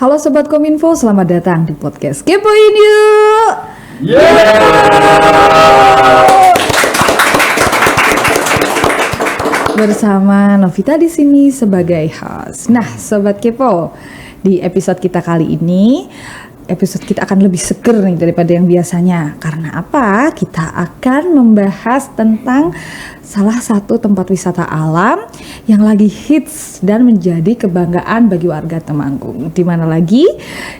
Halo Sobat Kominfo, selamat datang di podcast Kepoin Yuk. Bersama Novita di sini sebagai host. Nah, Sobat Kepo, di episode kita kali ini, episode kita akan lebih seger nih daripada yang biasanya. Karena apa? Kita akan membahas tentang salah satu tempat wisata alam yang lagi hits dan menjadi kebanggaan bagi warga Temanggung. Di mana lagi?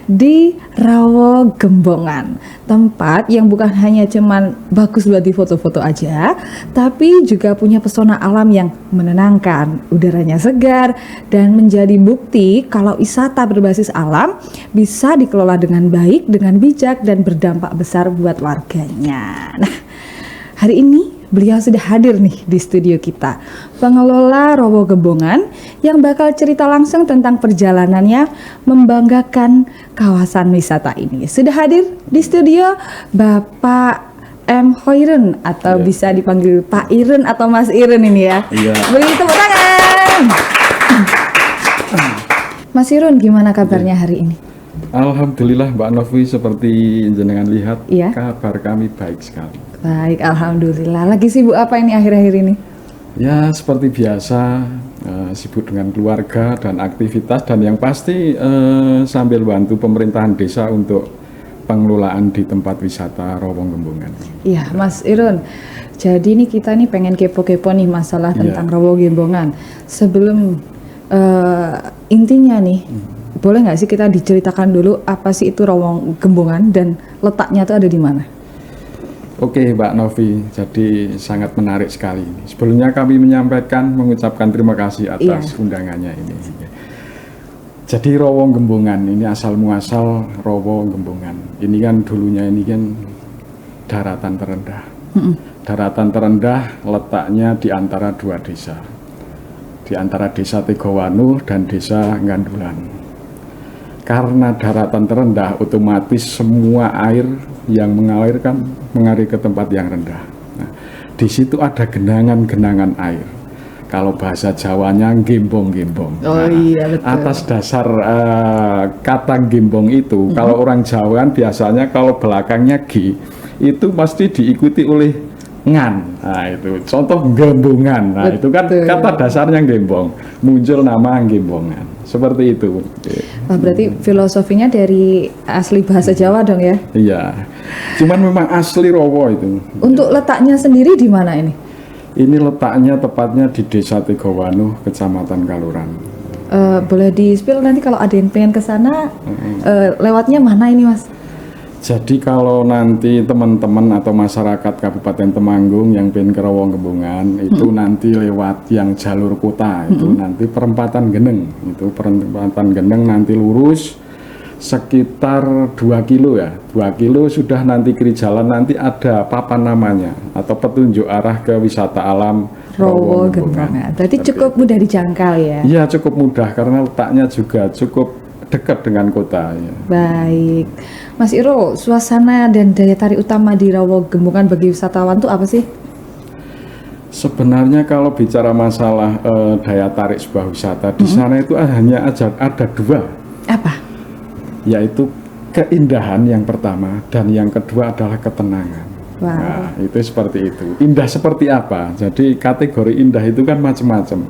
Di Rawo Gembongan. Tempat yang bukan hanya cuman bagus buat di foto-foto aja, tapi juga punya pesona alam yang menenangkan, udaranya segar, dan menjadi bukti kalau wisata berbasis alam bisa dikelola dengan baik, dengan bijak, dan berdampak besar buat warganya. Nah, hari ini beliau sudah hadir nih di studio kita, pengelola Rawo Gembongan yang bakal cerita langsung tentang perjalanannya membanggakan kawasan wisata ini. Sudah hadir di studio Bapak M. Hoirun atau bisa dipanggil Pak Irun atau Mas Irun ini ya. Beri tepuk tangan. Mas Irun, gimana kabarnya hari ini? Alhamdulillah Mbak Novi, seperti jenengan lihat, kabar kami baik sekali. Baik, alhamdulillah. Lagi sibuk apa ini akhir-akhir ini? Ya, seperti biasa, sibuk dengan keluarga dan aktivitas, dan yang pasti sambil bantu pemerintahan desa untuk pengelolaan di tempat wisata Rawo Gembongan. Iya, Mas Irun. Jadi ini kita nih pengen kepo-kepo nih masalah tentang Rawo Gembongan. Sebelum intinya nih, boleh nggak sih kita diceritakan dulu apa sih itu Rawo Gembongan dan letaknya itu ada di mana? Oke Mbak Novi, jadi sangat menarik sekali. Sebelumnya kami mengucapkan terima kasih atas undangannya ini. Jadi Rawo Gembongan ini asal muasal Rawo Gembongan. Ini kan dulunya ini kan daratan terendah. Daratan terendah letaknya di antara dua desa. Di antara desa Tegowanu dan desa Gandulan. Karena daratan terendah, otomatis semua air yang mengalir ke tempat yang rendah. Nah, di situ ada genangan-genangan air. Kalau bahasa Jawanya gembong-gembong. Betul. Atas dasar kata gembong itu, kalau orang Jawa biasanya kalau belakangnya G itu pasti diikuti oleh ngan. Nah, itu contoh gembongan. Nah, itu kan kata dasarnya gembong. Muncul nama gembongan. Seperti itu. Berarti filosofinya dari asli bahasa Jawa dong ya? Iya. Cuman memang asli Rawo itu. Untuk letaknya sendiri di mana ini? Ini letaknya tepatnya di Desa Tegowanu, Kecamatan Kaluran. Boleh di-spill nanti kalau ada yang pengen ke sana, lewatnya mana ini, Mas? Jadi kalau nanti teman-teman atau masyarakat Kabupaten Temanggung yang pengen ke Rawo Gembongan itu nanti lewat yang jalur kota itu nanti perempatan Geneng. Itu perempatan Geneng nanti lurus sekitar 2 kilo ya. 2 kilo sudah nanti kiri jalan nanti ada papan namanya atau petunjuk arah ke wisata alam Rawo Gembongan. Berarti cukup mudah dijangkau ya? Iya, cukup mudah karena letaknya juga cukup dekat dengan kota ya. Baik. Mas Iro, suasana dan daya tarik utama di Rawo Gembongan bagi wisatawan itu apa sih? Sebenarnya kalau bicara masalah daya tarik sebuah wisata di sana itu hanya ada dua. Apa? Yaitu keindahan yang pertama dan yang kedua adalah ketenangan. Wow. Nah, itu seperti itu. Indah seperti apa? Jadi kategori indah itu kan macam-macam.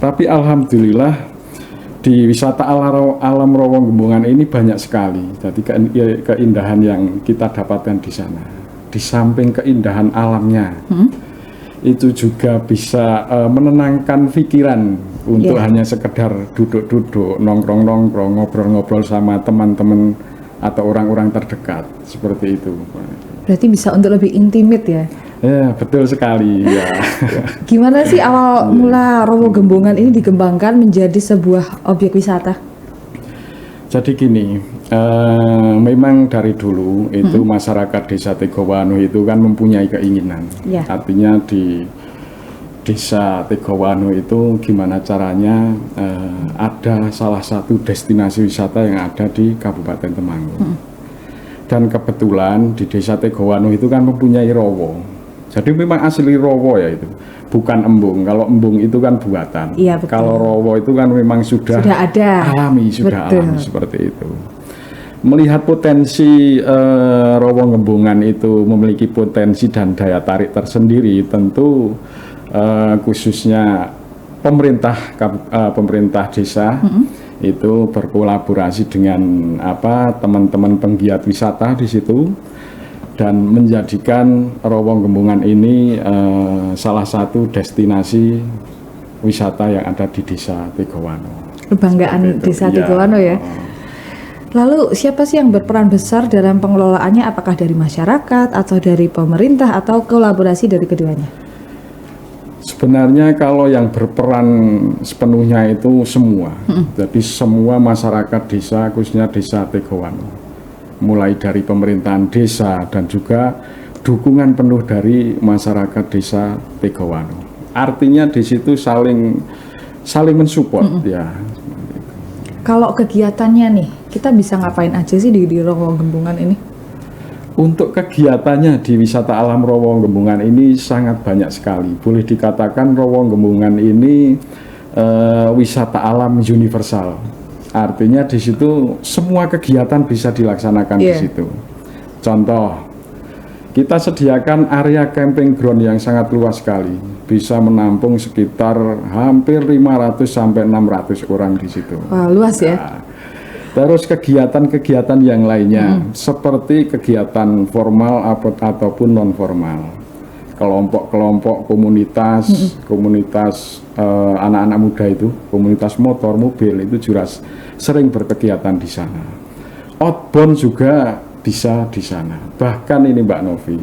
Tapi alhamdulillah di wisata alam Rawo Gembongan ini banyak sekali. Jadi keindahan yang kita dapatkan di sana. Di samping keindahan alamnya, itu juga bisa menenangkan pikiran untuk hanya sekedar duduk-duduk, nongkrong-nongkrong, ngobrol-ngobrol sama teman-teman atau orang-orang terdekat seperti itu. Berarti bisa untuk lebih intimate ya? Ya, betul sekali ya. Gimana sih awal mula Rawo Gembongan ini dikembangkan menjadi sebuah objek wisata? Jadi gini, memang dari dulu itu masyarakat Desa Tegowanu itu kan mempunyai keinginan. Artinya di Desa Tegowanu itu gimana caranya ada salah satu destinasi wisata yang ada di Kabupaten Temanggung. Dan kebetulan di Desa Tegowanu itu kan mempunyai Rawo. Jadi memang asli rowo ya itu, bukan embung. Kalau embung itu kan buatan. Iya, betul. Kalau rowo itu kan memang sudah ada. Alami, sudah Betul. alami seperti itu. Melihat potensi rowo gembungan itu memiliki potensi dan daya tarik tersendiri, tentu khususnya pemerintah desa itu berkolaborasi dengan teman-teman penggiat wisata di situ dan menjadikan Rowo Gembungan ini salah satu destinasi wisata yang ada di Desa Tegowano. Kebanggaan Desa Tegowano ya. Lalu siapa sih yang berperan besar dalam pengelolaannya? Apakah dari masyarakat atau dari pemerintah atau kolaborasi dari keduanya? Sebenarnya kalau yang berperan sepenuhnya itu semua. Jadi semua masyarakat desa, khususnya Desa Tegowano. Mulai dari pemerintahan desa dan juga dukungan penuh dari masyarakat Desa Tegowano. Artinya di situ saling mensupport ya. Kalau kegiatannya nih, kita bisa ngapain aja sih di Rowo Gembungan ini? Untuk kegiatannya di wisata alam Rowo Gembungan ini sangat banyak sekali. Boleh dikatakan Rowo Gembungan ini wisata alam universal. Artinya di situ semua kegiatan bisa dilaksanakan di situ. Contoh, kita sediakan area camping ground yang sangat luas sekali. Bisa menampung sekitar hampir 500 sampai 600 orang di situ. Wah, luas ya. Nah, terus kegiatan-kegiatan yang lainnya seperti kegiatan formal ataupun non formal, kelompok-kelompok komunitas anak-anak muda itu, komunitas motor mobil itu juga sering berkegiatan di sana. Outbound juga bisa di sana. Bahkan ini Mbak Novi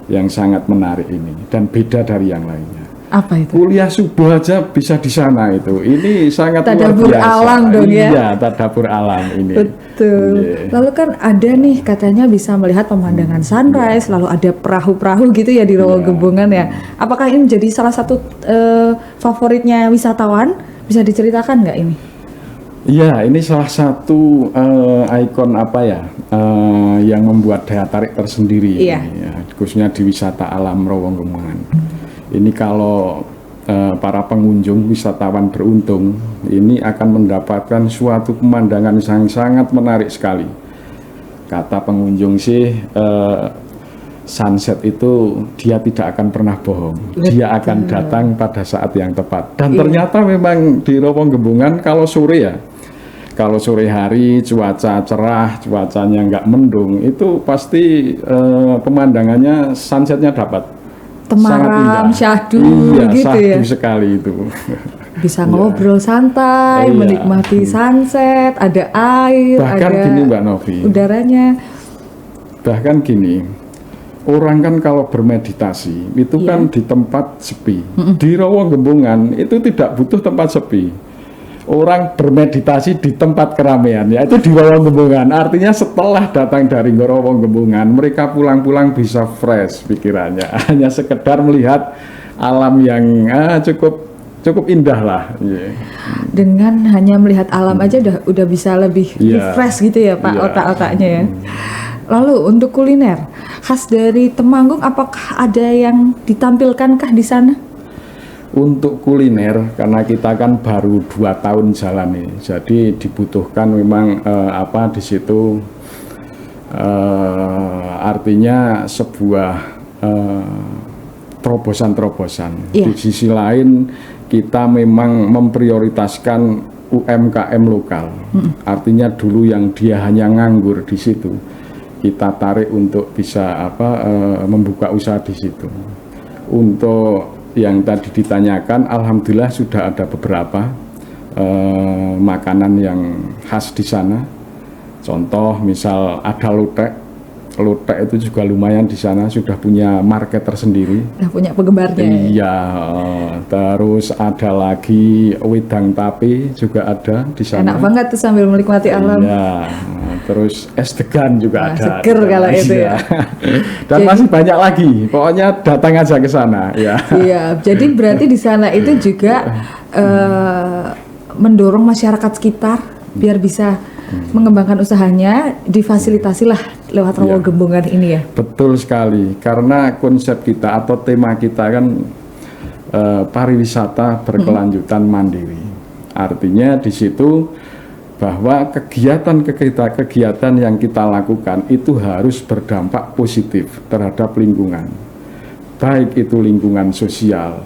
yang sangat menarik ini dan beda dari yang lainnya. Apa itu? Kuliah subuh aja bisa di sana itu. Ini sangat Tadabur luar biasa. alam dong ya. Iya, tadabur alam ini. Betul. Yeah. Lalu kan ada nih katanya bisa melihat pemandangan sunrise, lalu ada perahu-perahu gitu ya di Rowo Gembungan ya. Apakah ini menjadi salah satu favoritnya wisatawan? Bisa diceritakan nggak ini? Iya, ini salah satu ikon yang membuat daya tarik tersendiri. Iya. Ini, ya, khususnya di wisata alam Rowo Gembungan. Ini kalau para pengunjung wisatawan beruntung, ini akan mendapatkan suatu pemandangan yang sangat menarik sekali. Kata pengunjung sih, sunset itu dia tidak akan pernah bohong. Dia akan datang pada saat yang tepat. Dan ternyata memang di Rowo Gembungan kalau sore ya, kalau sore hari cuaca cerah, cuacanya nggak mendung, itu pasti pemandangannya sunsetnya dapat. Temaram, syahdu gitu ya. Syahdu sekali itu. Bisa ngobrol santai, menikmati sunset, ada air, bahkan ada gini Mbak Novi, udaranya. Bahkan gini, orang kan kalau bermeditasi itu kan di tempat sepi. Di Rowo Gembungan itu tidak butuh tempat sepi. Orang bermeditasi di tempat keramaian, yaitu di Rowo Gembungan. Artinya setelah datang dari Rowo Gembungan, mereka pulang-pulang bisa fresh pikirannya. Hanya sekedar melihat alam yang cukup indah lah. Dengan hanya melihat alam aja udah bisa lebih refresh gitu ya Pak, otak-otaknya ya. Lalu untuk kuliner khas dari Temanggung, apakah ada yang ditampilkankah di sana? Untuk kuliner, karena kita kan baru 2 tahun jalan nih, jadi dibutuhkan memang di situ artinya sebuah terobosan-terobosan. Di sisi lain kita memang memprioritaskan UMKM lokal, artinya dulu yang dia hanya nganggur di situ, kita tarik untuk bisa membuka usaha di situ. Untuk yang tadi ditanyakan, alhamdulillah sudah ada beberapa makanan yang khas di sana. Contoh misal ada lotek itu juga lumayan di sana, sudah punya market tersendiri. Sudah punya penggemarnya. Iya, terus ada lagi wedang tape juga ada di sana. Enak banget tuh sambil menikmati alam. Iya, terus es degan juga ada. Seger kalau itu ya. Dan jadi, masih banyak lagi. Pokoknya datang aja ke sana. Ya. Iya, jadi berarti di sana itu juga mendorong masyarakat sekitar biar bisa mengembangkan usahanya difasilitasilah lewat Rowo Iya. Gembongan ini ya. Betul sekali, karena konsep kita atau tema kita kan pariwisata berkelanjutan mandiri. Artinya di situ bahwa kegiatan yang kita lakukan itu harus berdampak positif terhadap lingkungan. Baik itu lingkungan sosial,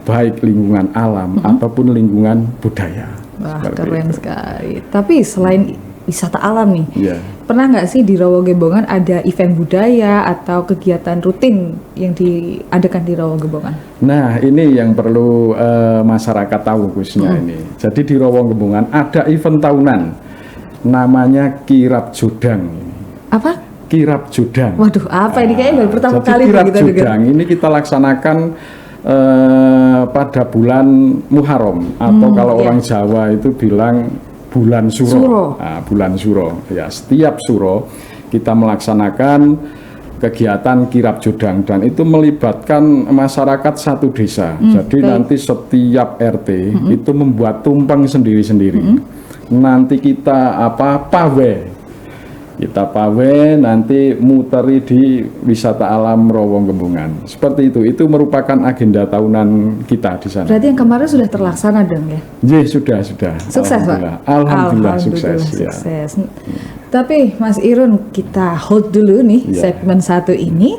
baik lingkungan alam ataupun lingkungan budaya. Wah, Seperti keren itu. sekali. Tapi selain wisata alam nih, Iya. pernah nggak sih di Rowo Gembongan ada event budaya atau kegiatan rutin yang diadakan di Rowo Gembongan? Nah, ini yang perlu masyarakat tahu khususnya ini. Jadi di Rowo Gembongan ada event tahunan namanya Kirab Jodang. Apa? Kirab Jodang. Waduh, apa ini kayaknya baru pertama Jadi kali Kirab kita dengar. Jodang ini kita laksanakan pada bulan Muharram atau kalau iya. orang Jawa itu bilang bulan Suro. Suro. Nah, bulan Suro. Ya, setiap Suro kita melaksanakan kegiatan kirab jodang dan itu melibatkan masyarakat satu desa. Jadi baik. nanti setiap RT itu membuat tumpeng sendiri-sendiri. Nanti kita pawe. Kita pawe nanti muteri di wisata alam Rowo Gembongan. Seperti itu. Itu merupakan agenda tahunan kita di sana. Berarti yang kemarin sudah terlaksana dong ya? Iya, sudah. Sukses, Pak? Alhamdulillah sukses. Ya. Sukses. Tapi Mas Irun, kita hold dulu nih Iya. segmen 1 ini.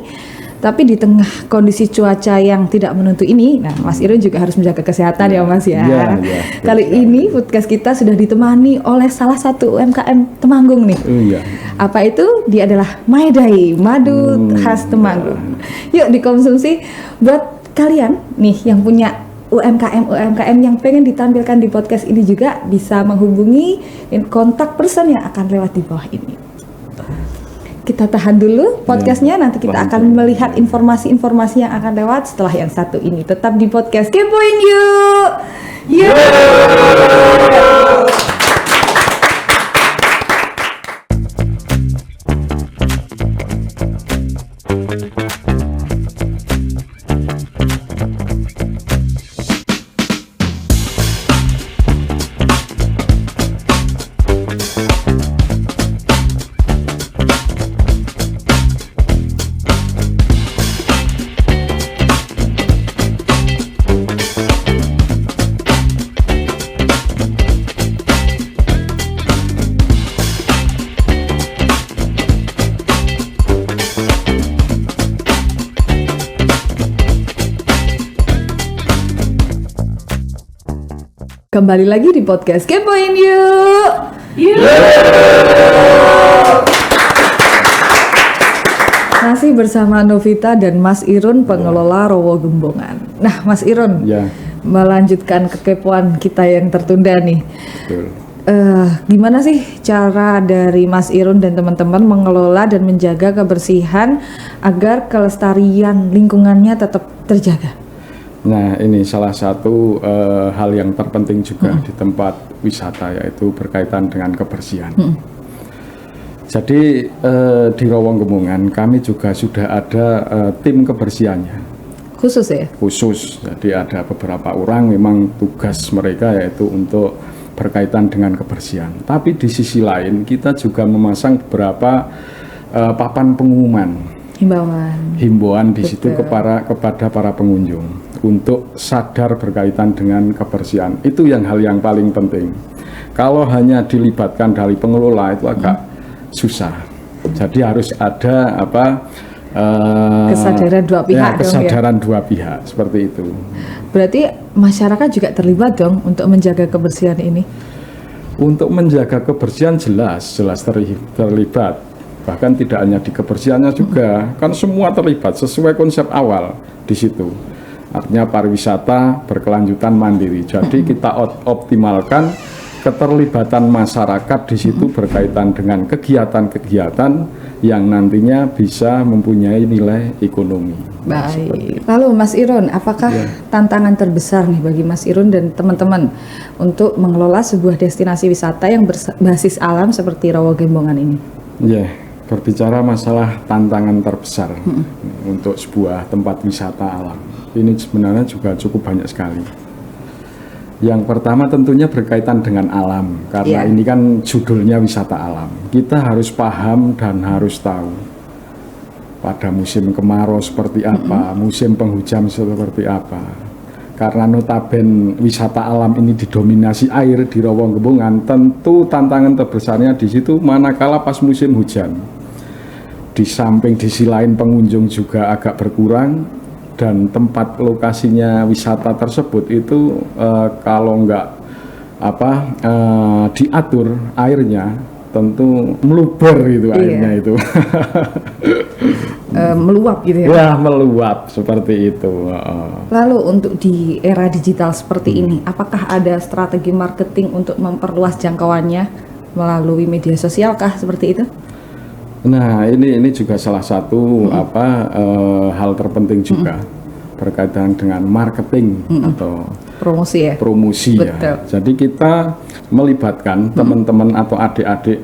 Tapi di tengah kondisi cuaca yang tidak menentu ini, nah Mas Irun juga harus menjaga kesehatan ya Mas ya. Iya, iya, Kali betul. ini podcast kita sudah ditemani oleh salah satu UMKM Temanggung nih. Iya. Apa itu? Dia adalah Maedai, madu khas Temanggung. Yuk dikonsumsi buat kalian nih yang punya UMKM yang pengen ditampilkan di podcast ini juga bisa menghubungi kontak person yang akan lewat di bawah ini. Kita tahan dulu podcastnya, nanti kita akan melihat informasi-informasi yang akan lewat setelah yang satu ini. Tetap di podcast Kepoin Yuk! Yuk! Kembali lagi di podcast Kepoin Yuk! Masih bersama Novita dan Mas Irun, pengelola Rowo Gembongan. Nah, Mas Irun, Ya, melanjutkan kekepoan kita yang tertunda nih. betul. Gimana sih cara dari Mas Irun dan teman-teman mengelola dan menjaga kebersihan agar kelestarian lingkungannya tetap terjaga? Nah, ini salah satu hal yang terpenting juga di tempat wisata, yaitu berkaitan dengan kebersihan. Jadi di Rowo Gembongan kami juga sudah ada tim kebersihannya Khusus ya? khusus. Jadi ada beberapa orang memang tugas mereka yaitu untuk berkaitan dengan kebersihan. Tapi di sisi lain kita juga memasang beberapa papan pengumuman, himbauan di situ kepada para pengunjung untuk sadar berkaitan dengan kebersihan. Itu hal yang paling penting. Kalau hanya dilibatkan dari pengelola itu agak susah. Jadi harus ada kesadaran dua pihak dong ya? kesadaran dua pihak seperti itu. Berarti masyarakat juga terlibat dong untuk menjaga kebersihan ini? Untuk menjaga kebersihan jelas terlibat. Bahkan tidak hanya di kebersihannya juga, kan semua terlibat sesuai konsep awal di situ. Artinya pariwisata berkelanjutan mandiri. Jadi kita optimalkan keterlibatan masyarakat di situ berkaitan dengan kegiatan-kegiatan yang nantinya bisa mempunyai nilai ekonomi. Baik. Lalu Mas Irun, apakah tantangan terbesar nih bagi Mas Irun dan teman-teman untuk mengelola sebuah destinasi wisata yang berbasis alam seperti Rowo Gembongan ini? Ya, berbicara masalah tantangan terbesar untuk sebuah tempat wisata alam, ini sebenarnya juga cukup banyak sekali. Yang pertama tentunya berkaitan dengan alam, karena ini kan judulnya wisata alam. Kita harus paham dan harus tahu pada musim kemarau seperti apa, musim penghujan seperti apa. Karena notaben wisata alam ini didominasi air di Rowo Gembongan, tentu tantangan terbesarnya di situ manakala pas musim hujan. Di samping di sisi lain pengunjung juga agak berkurang, dan tempat lokasinya wisata tersebut itu kalau nggak diatur airnya tentu meluber itu airnya itu. Meluap gitu ya? Ya, meluap seperti itu. Lalu untuk di era digital seperti ini, apakah ada strategi marketing untuk memperluas jangkauannya melalui media sosial kah seperti itu? Nah, ini juga salah satu hal terpenting juga berkaitan dengan marketing atau promosi ya. Promosi ya. Jadi kita melibatkan teman-teman atau adik-adik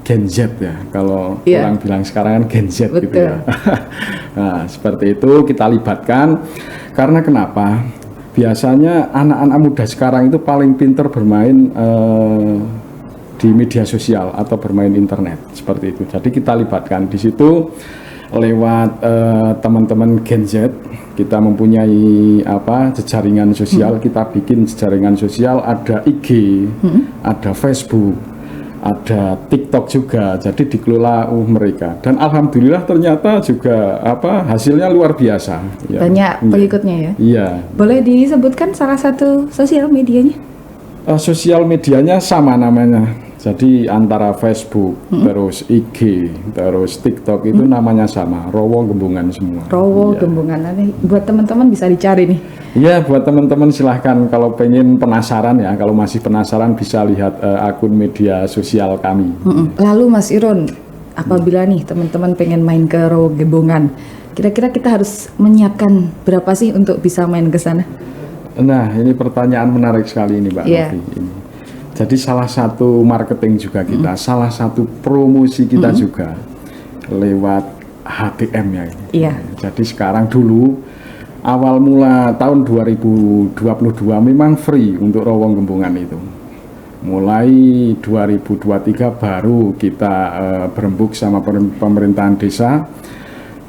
Gen Z ya. Kalau orang bilang sekarang kan Gen Z gitu ya. Nah, seperti itu kita libatkan karena kenapa? Biasanya anak-anak muda sekarang itu paling pintar bermain di media sosial atau bermain internet seperti itu. Jadi kita libatkan di situ lewat teman-teman Gen Z. Kita mempunyai jejaringan sosial. Kita bikin jejaringan sosial, ada IG, ada Facebook, ada TikTok juga. Jadi dikelola mereka. Dan alhamdulillah ternyata juga hasilnya luar biasa. Banyak pengikutnya ya. Iya. Boleh disebutkan salah satu sosial medianya? Sosial medianya sama namanya. Jadi antara Facebook, terus IG, terus TikTok itu namanya sama, Rowo Gembongan semua. Rowo Gembongan, buat teman-teman bisa dicari nih. Iya, buat teman-teman silahkan kalau pengen penasaran ya, kalau masih penasaran bisa lihat akun media sosial kami. Lalu Mas Irun, apabila nih teman-teman pengen main ke Rowo Gembongan, kira-kira kita harus menyiapkan berapa sih untuk bisa main ke sana? Nah, ini pertanyaan menarik sekali ini Mbak Novi. Jadi salah satu marketing juga kita, salah satu promosi kita juga lewat HTM ya. Iya. Jadi sekarang dulu awal mula tahun 2022 memang free untuk Rowo Gembongan itu. Mulai 2023 baru kita berembuk sama pemerintahan desa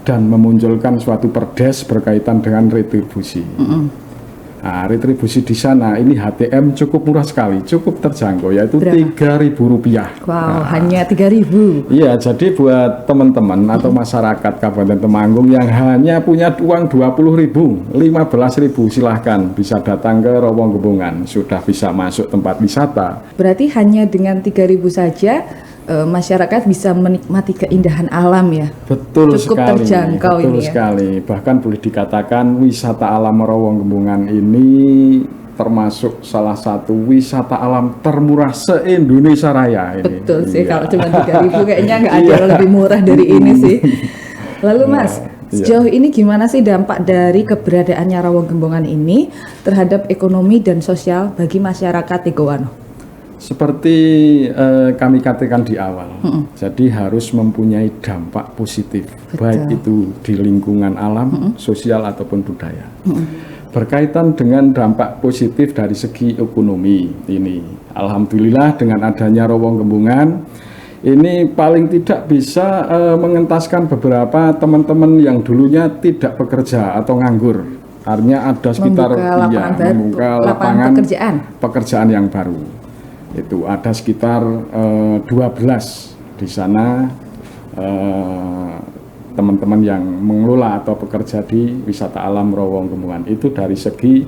dan memunculkan suatu perdes berkaitan dengan retribusi. Nah, retribusi di sana ini HTM cukup murah sekali, cukup terjangkau, yaitu Rp3.000. Wow, hanya 3.000. Iya, jadi buat teman-teman atau masyarakat Kabupaten Temanggung yang hanya punya uang 20.000, 15.000 silahkan bisa datang ke Rowo Gembongan, sudah bisa masuk tempat wisata. Berarti hanya dengan 3.000 saja masyarakat bisa menikmati keindahan alam ya. Betul cukup sekali, terjangkau betul ini ya. sekali. Bahkan boleh dikatakan wisata alam Rowo Gembongan ini termasuk salah satu wisata alam termurah se-Indonesia Raya ini. Betul sih, kalau cuma 3.000 kayaknya nggak ada yang lebih murah dari ini sih. Lalu Mas, sejauh ini gimana sih dampak dari keberadaannya Rowo Gembongan ini terhadap ekonomi dan sosial bagi masyarakat Tegowano? Seperti kami katakan di awal, jadi harus mempunyai dampak positif, baik itu di lingkungan alam, sosial ataupun budaya. Berkaitan dengan dampak positif dari segi ekonomi ini, alhamdulillah dengan adanya Rowo Gembongan ini paling tidak bisa mengentaskan beberapa teman-teman yang dulunya tidak bekerja atau nganggur. Artinya ada sekitar membuka lapangan pekerjaan yang baru. Itu ada sekitar 12 di sana teman-teman yang mengelola atau bekerja di wisata alam Rowo Gembongan itu dari segi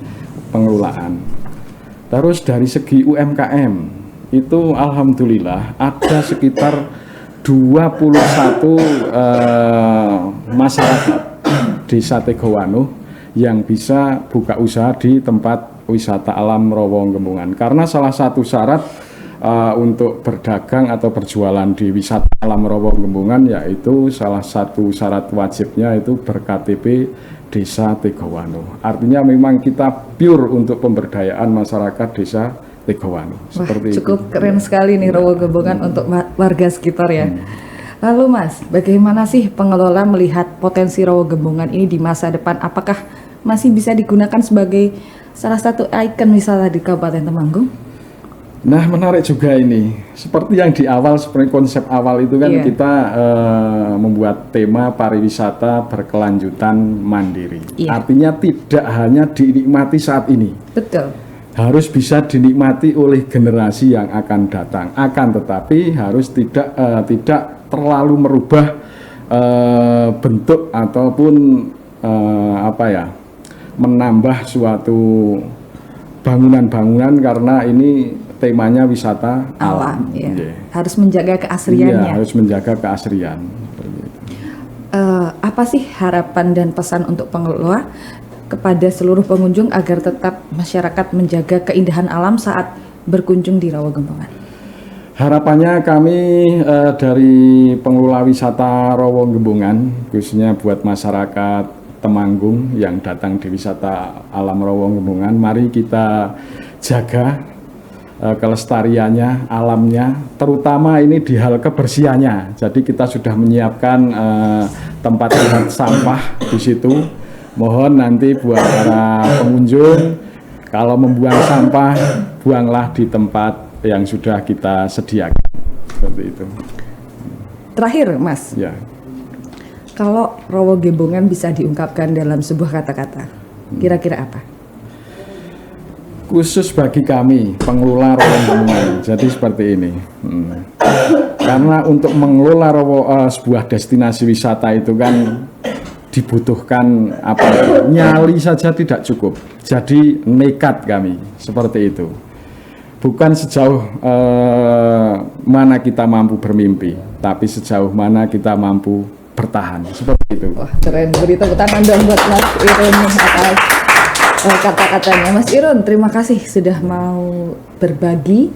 pengelolaan. Terus dari segi UMKM itu alhamdulillah ada sekitar 21 masyarakat desa Tegowano yang bisa buka usaha di tempat wisata alam Rowo Gembongan, karena salah satu syarat untuk berdagang atau berjualan di wisata alam Rowo Gembongan yaitu salah satu syarat wajibnya itu ber-KTP Desa Tegowano. Artinya memang kita pure untuk pemberdayaan masyarakat Desa Tegowano. Seperti cukup itu. Keren sekali nih Rowo Gembongan untuk warga sekitar ya. Lalu Mas, bagaimana sih pengelola melihat potensi Rowo Gembongan ini di masa depan? Apakah masih bisa digunakan sebagai salah satu ikon wisata di Kabupaten Temanggung. Nah, menarik juga ini. Seperti yang di awal, seperti konsep awal itu kan kita membuat tema pariwisata berkelanjutan mandiri. Artinya tidak hanya dinikmati saat ini. Betul. Harus bisa dinikmati oleh generasi yang akan datang. Akan tetapi harus tidak terlalu merubah bentuk ataupun menambah suatu bangunan-bangunan, karena ini temanya wisata alam. Harus menjaga keasriannya. Iya, harus menjaga keasrian. Apa sih harapan dan pesan untuk pengelola kepada seluruh pengunjung agar tetap masyarakat menjaga keindahan alam saat berkunjung di Rawagembongan? Harapannya kami dari pengelola wisata Rawagembongan, khususnya buat masyarakat Temanggung yang datang di wisata alam Rawagembongan, mari kita jaga kelestariannya, alamnya, terutama ini di hal kebersihannya. Jadi kita sudah menyiapkan tempat sampah di situ. Mohon nanti buat para pengunjung, kalau membuang sampah, buanglah di tempat yang sudah kita sediakan. Seperti itu. Terakhir, Mas. Ya. Kalau Rawagembongan bisa diungkapkan dalam sebuah kata-kata, kira-kira apa? Khusus bagi kami pengelola Rawagembongan, jadi seperti ini. Karena untuk mengelola sebuah destinasi wisata itu kan dibutuhkan nyali saja tidak cukup. Jadi nekat kami seperti itu. Bukan sejauh mana kita mampu bermimpi, tapi sejauh mana kita mampu bertahan. Seperti itu. Wah, keren. Beri tepuk tangan dong buat Mas Irun atas kata-katanya. Mas Irun, terima kasih sudah mau berbagi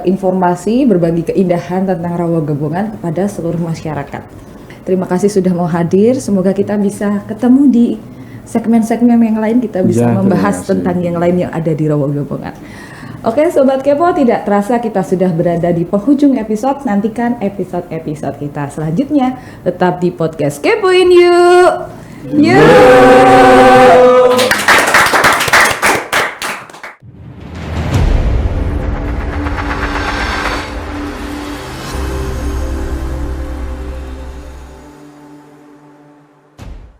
informasi, berbagi keindahan tentang Rawagembongan kepada seluruh masyarakat. Terima kasih sudah mau hadir. Semoga kita bisa ketemu di segmen-segmen yang lain, kita bisa membahas tentang yang lain yang ada di Rawagembongan. Oke, Sobat Kepo, tidak terasa kita sudah berada di penghujung episode. Nantikan episode-episode kita selanjutnya. Tetap di podcast Kepoin Yuk! Yuk!